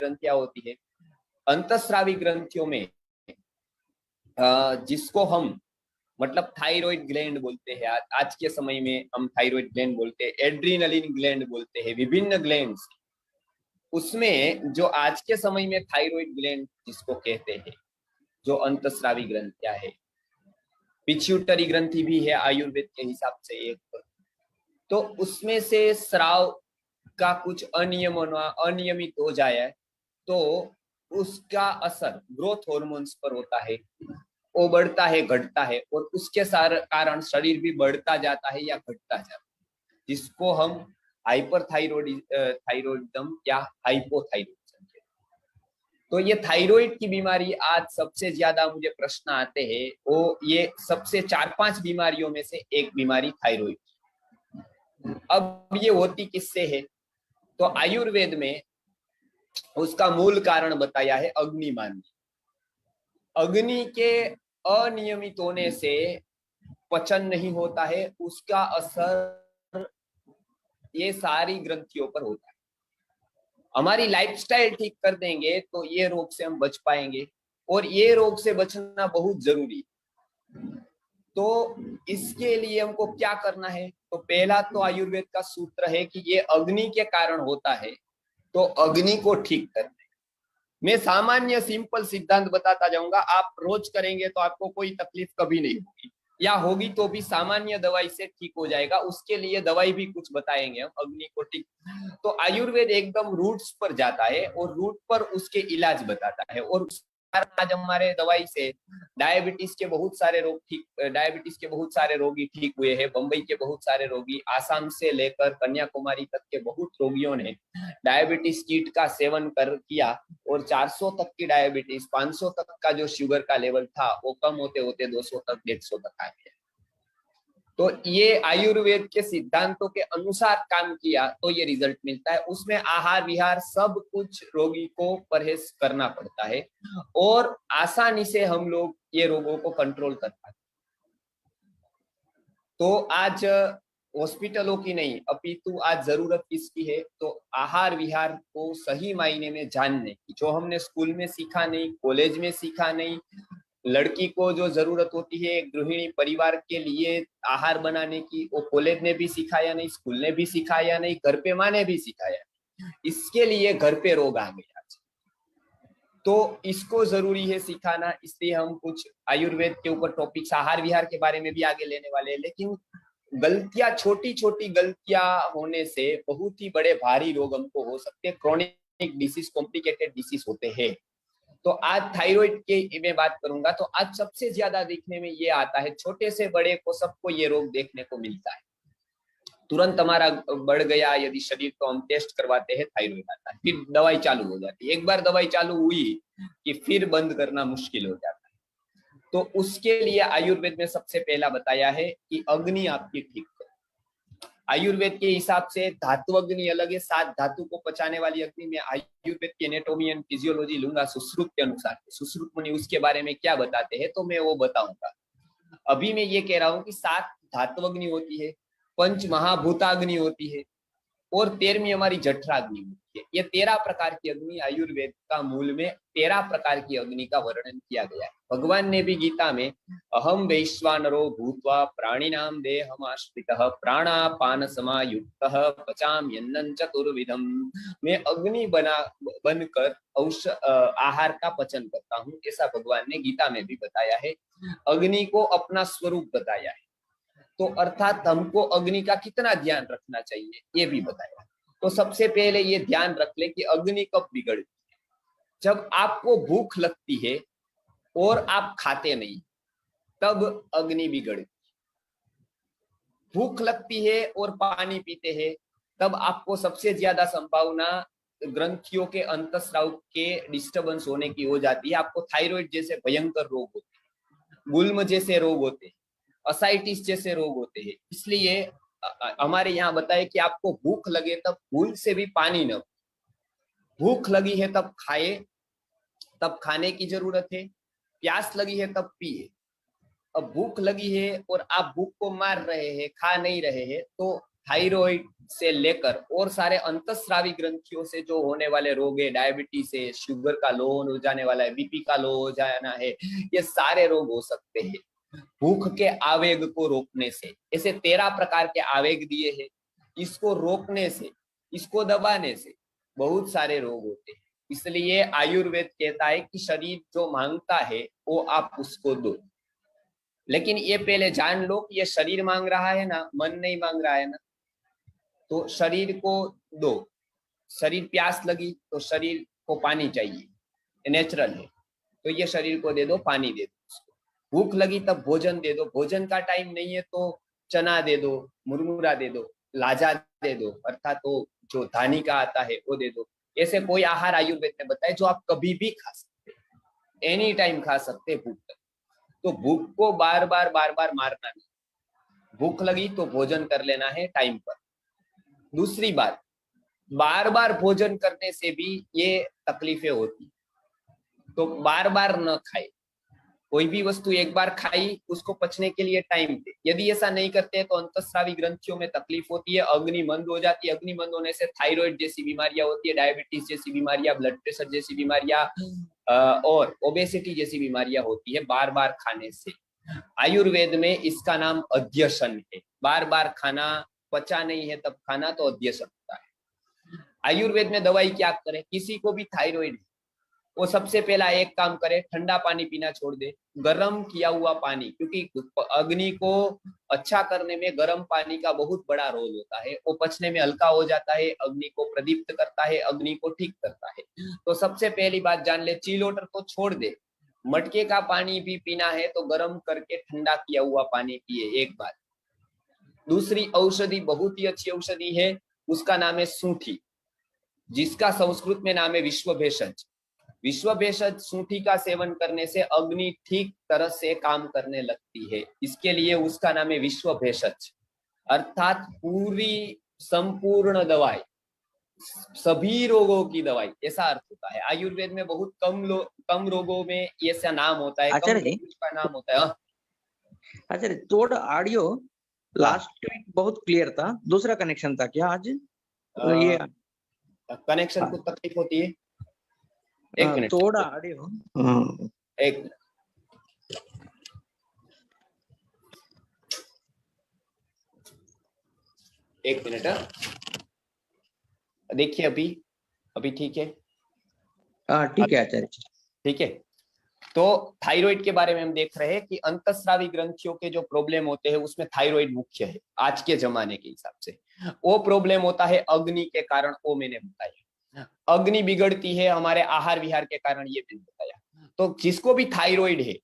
ग्रंथियां होती है। अंतस्रावी ग्रंथियों में जिसको हम मतलब थायराइड ग्लैंड बोलते हैं, आज के समय में हम थायराइड ग्लैंड बोलते हैं, एड्रीनलिन ग्लैंड बोलते हैं, विभिन्न ग्लैंड्स। उसमें जो आज के समय में थायराइड ग्लैंड जिसको कहते हैं, जो अंतस्रावी ग्रंथियां है, पिट्यूटरी ग्रंथि भी है आयुर्वेद के हिसाब से एक, तो उसमें से स्राव का कुछ अनियमित हो जाए तो उसका असर ग्रोथ हार्मोन्स पर होता है, वो बढ़ता है घटता है, और उसके कारण शरीर भी बढ़ता जाता है या घटता जाता है, जिसको हम थायराइडिज्म या हाइपोथायराइडिज्म। तो ये थायराइड की बीमारी आज सबसे ज्यादा मुझे प्रश्न आते हैं, वो ये सबसे 4-5 बीमारियों में से एक बीमारी थायराइड। अब ये होती किससे है? तो आयुर्वेद में उसका मूल कारण बताया है अग्निमान। अग्नि के अनियमित होने से पचन नहीं होता है, उसका असर ये सारी ग्रंथियों पर होता है। हमारी लाइफस्टाइल ठीक कर देंगे तो ये रोग से हम बच पाएंगे, और ये रोग से बचना बहुत जरूरी। तो इसके लिए हमको क्या करना है? तो पहला तो आयुर्वेद का सूत्र है कि ये अग्नि के कारण होता है, तो अग्नि को ठीक करना है। मैं सामान्य सिंपल सिद्धांत बताता जाऊंगा, आप रोज करेंगे तो आपको कोई तकलीफ कभी नहीं होगी, या होगी तो भी सामान्य दवाई से ठीक हो जाएगा। उसके लिए दवाई भी कुछ बताएंगे हम, अग्नि को ठीक। तो आयुर्वेद एकदम रूट्स पर जाता है और रूट पर उसके इलाज बताता है। और आज हमारे दवाई से डायबिटीज के बहुत सारे रोगी ठीक हुए हैं। बंबई के बहुत सारे रोगी, आसाम से लेकर कन्याकुमारी तक के बहुत रोगियों ने डायबिटीज कीट का सेवन किया, और 400 तक की डायबिटीज, 500 तक का जो शुगर का लेवल था वो कम होते होते 200 तक 150 तक आ गया। तो ये आयुर्वेद के सिद्धांतों के अनुसार काम किया तो ये रिजल्ट मिलता है। उसमें आहार विहार सब कुछ रोगी को परहेज करना पड़ता है, और आसानी से हम लोग ये रोगों को कंट्रोल कर पाते। तो आज हॉस्पिटलों की नहीं, अपितु आज जरूरत किसकी है? तो आहार विहार को सही मायने में जानने की, जो हमने स्कूल में सीखा नहीं, कॉलेज में सीखा नहीं। लड़की को जो जरूरत होती है गृहिणी परिवार के लिए आहार बनाने की, वो कॉलेज ने भी सिखाया नहीं, स्कूल ने भी सिखाया नहीं, घर पे माँ ने भी सिखाया। इसके लिए घर पे रोग आ गया। तो इसको जरूरी है सिखाना, इसलिए हम कुछ आयुर्वेद के ऊपर टॉपिक्स आहार विहार के बारे में भी आगे लेने वाले हैं। लेकिन गलतियां, छोटी छोटी गलतियां होने से बहुत ही बड़े भारी रोग हमको हो सकते हैं, क्रोनिक डिसीज, कॉम्प्लिकेटेड डिसीज होते हैं। तो आज थायराइड की मैं बात करूंगा, तो आज सबसे ज्यादा देखने में ये आता है, छोटे से बड़े को सबको ये रोग देखने को मिलता है। तुरंत हमारा बढ़ गया यदि शरीर, तो हम टेस्ट करवाते हैं, थायराइड आता है, फिर दवाई चालू हो जाती है। एक बार दवाई चालू हुई कि फिर बंद करना मुश्किल हो जाता है। तो उसके लिए आयुर्वेद में सबसे पहला बताया है कि अग्नि आपकी ठीक करो। आयुर्वेद के हिसाब से धातु अग्नि अलग है, 7 धातु को पचाने वाली अग्नि में आयुर्वेद की एनाटॉमी एंड फिजियोलॉजी लूंगा सुश्रुत के अनुसार। सुश्रुत मुनि उसके बारे में क्या बताते हैं तो मैं वो बताऊंगा। अभी मैं ये कह रहा हूँ कि 7 धातु अग्नि होती है, 5 महाभूताग्नि होती है, और 13वीं हमारी जठराग्नि होती है। ये 13 प्रकार की अग्नि, आयुर्वेद का मूल में 13 प्रकार की अग्नि का वर्णन किया गया है। भगवान ने भी गीता में अहम वैश्वानरो भूत्वा प्राणिनाम देहमाश्रितः प्राणापान समायुक्तः पचाम्यन्नं चतुर्विधम, मैं अग्नि बनकर आहार का पचन करता हूँ, ऐसा भगवान ने गीता में भी बताया है। अग्नि को अपना स्वरूप बताया है, तो अर्थात हमको अग्नि का कितना ध्यान रखना चाहिए ये भी बताया। तो सबसे पहले ये ध्यान रख ले कि अग्नि कब बिगड़ती है? जब आपको भूख लगती है और आप खाते नहीं, तब अग्नि बिगड़ती। भूख लगती है और पानी पीते हैं, तब आपको सबसे ज्यादा संभावना ग्रंथियों के अंतस्राव के डिस्टर्बेंस होने की हो जाती है। आपको थायराइड जैसे भयंकर रोग होते हैं, गुल्म जैसे रोग होते हैं, असाइटिस जैसे रोग होते हैं। इसलिए हमारे यहाँ बताए कि आपको भूख लगे तब भूल से भी पानी न, भूख लगी है तब खाए, तब खाने की जरूरत है, प्यास लगी है तब पिए। अब भूख लगी है और आप भूख को मार रहे हैं, खा नहीं रहे हैं, तो थायराइड से लेकर और सारे अंतस्रावी ग्रंथियों से जो होने वाले रोग है, डायबिटीज है, शुगर का लो हो जाने वाला है, बीपी का लो हो जाना है, ये सारे रोग हो सकते हैं भूख के आवेग को रोकने से। ऐसे 13 प्रकार के आवेग दिए हैं, इसको रोकने से, इसको दबाने से बहुत सारे रोग होते हैं। इसलिए आयुर्वेद कहता है कि शरीर जो मांगता है वो आप उसको दो। लेकिन ये पहले जान लो कि ये शरीर मांग रहा है ना, मन नहीं मांग रहा है ना। तो शरीर को दो। शरीर प्यास लगी तो शरीर को पानी चाहिए, नेचुरल है, तो ये शरीर को दे दो, पानी दे दो उसको। भूख लगी तब भोजन दे दो, भोजन का टाइम नहीं है तो चना दे दो, मुरमुरा दे दो, लाजा दे दो, अर्थात तो जो धानी का आता है वो दे दो। ऐसे कोई आहार आयुर्वेद ने बताया जो आप कभी भी खा सकते, एनी टाइम खा सकते भूख लगी। तो भूख को बार बार मारना नहीं, भूख लगी तो भोजन कर लेना है टाइम पर। दूसरी बात, बार बार भोजन करने से भी ये तकलीफें होती, तो बार बार न खाए। कोई भी वस्तु एक बार खाई उसको पचने के लिए टाइम दे। यदि ऐसा नहीं करते तो अंतस्रावी ग्रंथियों में तकलीफ होती है, अग्नि मंद हो जाती है। अग्नि मंद होने से थायराइड जैसी बीमारियां होती है, डायबिटीज जैसी बीमारियां, ब्लड प्रेशर जैसी बीमारियां और ओबेसिटी जैसी बीमारियां होती है बार बार खाने से। आयुर्वेद में इसका नाम अध्यसन है। बार बार खाना, पचा नहीं है तब खाना, तो अध्यसन होता है। आयुर्वेद में दवाई क्या करे, किसी को भी थायराइड है वो सबसे पहला एक काम करे, ठंडा पानी पीना छोड़ दे, गर्म किया हुआ पानी, क्योंकि अग्नि को अच्छा करने में गर्म पानी का बहुत बड़ा रोल होता है। वो पचने में हल्का हो जाता है, अग्नि को प्रदीप्त करता है, अग्नि को ठीक करता है। तो सबसे पहली बात जान ले, चिल वाटर तो छोड़ दे, मटके का पानी भी पीना है तो गर्म करके ठंडा किया हुआ पानी पिए, एक बात। दूसरी औषधि बहुत ही अच्छी औषधि है, उसका नाम है सूंठी, जिसका संस्कृत में नाम है विश्व भेषज। विश्व भेषज सूंठी का सेवन करने से अग्नि ठीक तरह से काम करने लगती है, इसके लिए उसका नाम है विश्व भेषज। अर्थात पूरी संपूर्ण दवाई, सभी रोगों की दवाई, ऐसा अर्थ होता है। आयुर्वेद में बहुत कम रोगों में ऐसा नाम होता है, कम आचार्य जी, रोगों का नाम होता है। आचार्य थोड़ा ऑडियो लास्ट वीक बहुत क्लियर था, दूसरा कनेक्शन था क्या आज? ये कनेक्शन को तकलीफ होती है, एक मिनट, थोड़ा ऑडियो एक मिनट, एक मिनट। देखिए अभी अभी ठीक है, ठीक है आचार्य जी। ठीक है। तो थायराइड के बारे में हम देख रहे हैं कि अंतस्रावी ग्रंथियों के जो प्रॉब्लम होते हैं उसमें थायराइड मुख्य है आज के जमाने के हिसाब से। वो प्रॉब्लम होता है अग्नि के कारण, वो मैंने बताया। अग्नि बिगड़ती है हमारे आहार विहार के कारण, ये मैंने बताया। तो जिसको भी थायराइड है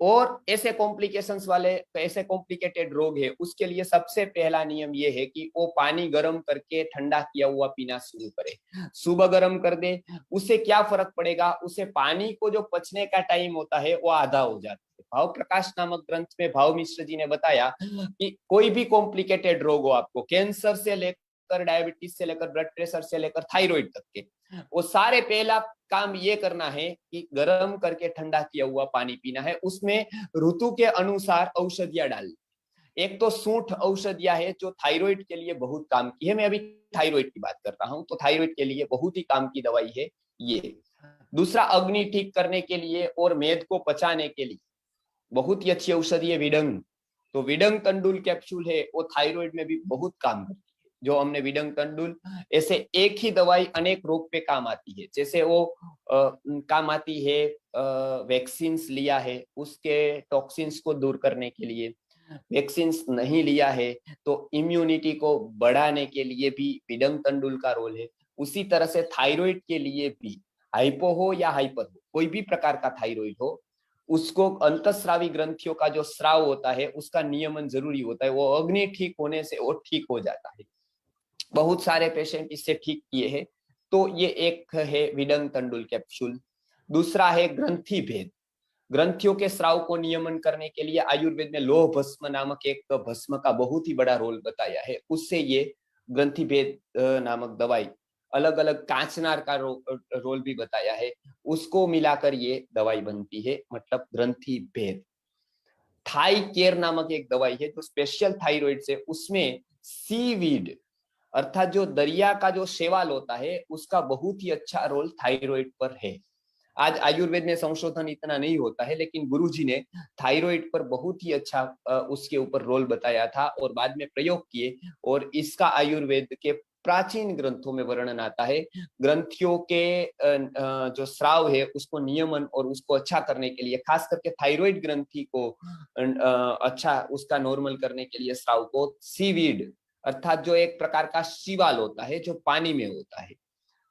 और ऐसे कॉम्प्लिकेशंस वाले, ऐसे कॉम्प्लिकेटेड रोग है, उसके लिए सबसे पहला नियम ये है कि वो पानी गर्म करके ठंडा किया हुआ पीना शुरू करे। सुबह गर्म कर दे, उससे क्या फर्क पड़ेगा, उससे पानी को जो पचने का टाइम होता है वो आधा हो जाता है। भाव प्रकाश नामक ग्रंथ में भाव मिश्र जी ने बताया कि कोई भी कॉम्प्लिकेटेड रोग हो, आपको कैंसर से लेकर डायबिटीज से लेकर ब्लड प्रेशर से लेकर थायराइड तक के, वो सारे पहला काम ये करना है कि गर्म करके ठंडा किया हुआ पानी पीना है। उसमें ऋतु के अनुसार औषधियां डालनी। एक तो सूंठ औषधियां है जो थायराइड के लिए बहुत काम की है, मैं अभी थायराइड की बात कर रहा हूं, तो थायराइड के लिए बहुत ही काम की दवाई है ये। दूसरा, अग्नि ठीक करने के लिए और मेद को पचाने के लिए बहुत ही अच्छी औषधि है विडंग। तो विडंग तंडुल कैप्सूल है, वो थायराइड में भी बहुत काम करती है। जो हमने विडंग तंडुल, ऐसे एक ही दवाई अनेक रोग पे काम आती है। जैसे वो काम आती है वैक्सीन लिया है उसके टॉक्सिन्स को दूर करने के लिए, वैक्सीन नहीं लिया है तो इम्यूनिटी को बढ़ाने के लिए भी विडंग तंडुल का रोल है। उसी तरह से थायराइड के लिए भी, हाइपो हो या हाइपर हो, कोई भी प्रकार का थायराइड हो, उसको अंतस्रावी ग्रंथियों का जो स्राव होता है उसका नियमन जरूरी होता है। वो अग्नि ठीक होने से वो ठीक हो जाता है। बहुत सारे पेशेंट इससे ठीक किए हैं। तो ये एक है विडंग तंडुल कैप्सूल। दूसरा है ग्रंथि भेद। ग्रंथियों के स्राव को नियमन करने के लिए आयुर्वेद में लोह भस्म नामक एक भस्म का बहुत ही बड़ा रोल बताया है। उससे ये ग्रंथि भेद नामक दवाई, अलग अलग कांचनार का रोल भी बताया है, उसको मिलाकर ये दवाई बनती है, मतलब ग्रंथि भेद। थाई केयर नामक एक दवाई है जो स्पेशल थायराइड से, उसमें सीवीड अर्थात जो दरिया का जो शैवाल होता है उसका बहुत ही अच्छा रोल थायराइड पर है। आज आयुर्वेद में संशोधन इतना नहीं होता है, लेकिन गुरुजी ने थायराइड पर बहुत ही अच्छा उसके ऊपर रोल बताया था और बाद में प्रयोग किए, और इसका आयुर्वेद के प्राचीन ग्रंथों में वर्णन आता है। ग्रंथियों के जो स्राव है उसको नियमन और उसको अच्छा करने के लिए, खास करके थायराइड ग्रंथि को अच्छा उसका नॉर्मल करने के लिए स्राव को सीवीड अर्थात जो एक प्रकार का शिवाल होता है जो पानी में होता है,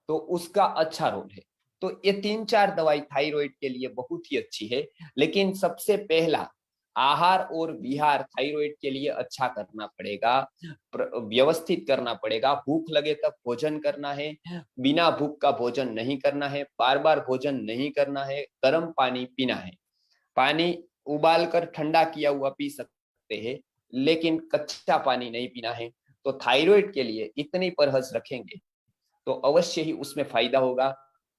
तो उसका अच्छा रोल है। तो ये 3-4 दवाई थायराइड के लिए बहुत ही अच्छी है। लेकिन सबसे पहला आहार और विहार थायराइड के लिए अच्छा करना पड़ेगा, व्यवस्थित करना पड़ेगा। भूख लगे तब भोजन करना है, बिना भूख का भोजन नहीं करना है, बार बार भोजन नहीं करना है, गर्म पानी पीना है। पानी उबाल कर ठंडा किया हुआ पी सकते हैं, लेकिन कच्चा पानी नहीं पीना है। तो थायराइड के लिए इतनी परहेज रखेंगे तो अवश्य ही उसमें फायदा होगा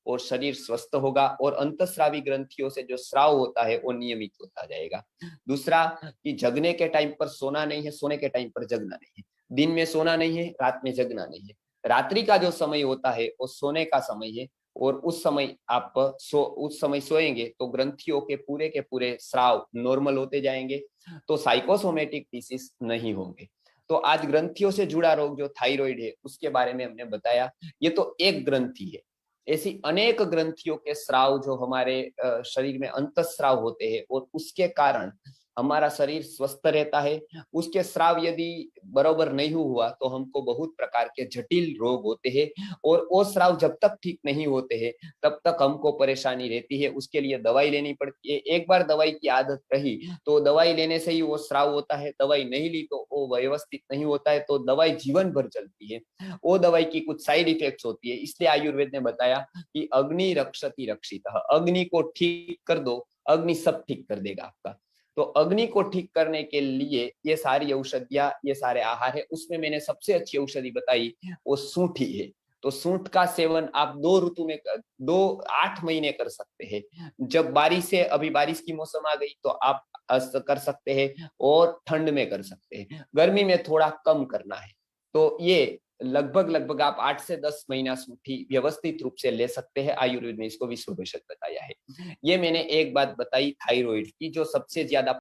और शरीर स्वस्थ होगा, और अंतस्रावी ग्रंथियों से जो स्राव होता है वो नियमित होता जाएगा। दूसरा कि जगने के टाइम पर सोना नहीं है, सोने के टाइम पर जगना नहीं है। दिन में सोना नहीं है, रात में जगना नहीं है। रात्रि का जो समय होता है वो सोने का समय है, और उस समय आप उस समय सोएंगे तो ग्रंथियों के पूरे स्राव नॉर्मल होते जाएंगे, तो साइकोसोमेटिक डिसीज नहीं होंगे। तो आज ग्रंथियों से जुड़ा रोग जो थायराइड है उसके बारे में हमने बताया। ये तो एक ग्रंथि है, ऐसी अनेक ग्रंथियों के स्राव जो हमारे शरीर में अंतःस्राव होते हैं और उसके कारण हमारा शरीर स्वस्थ रहता है। उसके स्राव यदि बराबर नहीं हुआ तो हमको बहुत प्रकार के जटिल रोग होते हैं, और वो स्राव जब तक ठीक नहीं होते हैं तब तक हमको परेशानी रहती है। उसके लिए दवाई लेनी पड़ती है। एक बार दवाई की आदत रही तो दवाई लेने से ही वो स्राव होता है, दवाई नहीं ली तो वो व्यवस्थित नहीं होता है, तो दवाई जीवन भर चलती है। वो दवाई की कुछ साइड इफेक्ट्स होती है। इसलिए आयुर्वेद ने बताया कि अग्नि रक्षति रक्षितः, अग्नि को ठीक कर दो, अग्नि सब ठीक कर देगा आपका। तो अग्नि को ठीक करने के लिए ये सारी औषधियां, ये सारे आहार है। उसमें मैंने सबसे अच्छी औषधि बताई वो सूंठी है। तो सूंठ का सेवन आप 2 ऋतु में 8 महीने कर सकते हैं। जब बारिश है, अभी बारिश की मौसम आ गई तो आप कर सकते हैं, और ठंड में कर सकते हैं। गर्मी में थोड़ा कम करना है। तो ये लगभग आप 8 से 10 महीना सूंठी व्यवस्थित रूप से ले सकते हैं। आयुर्वेद ने इसको 20% बताया है। ये मैंने एक बात बताई थायराइड की, जो सबसे ज्यादा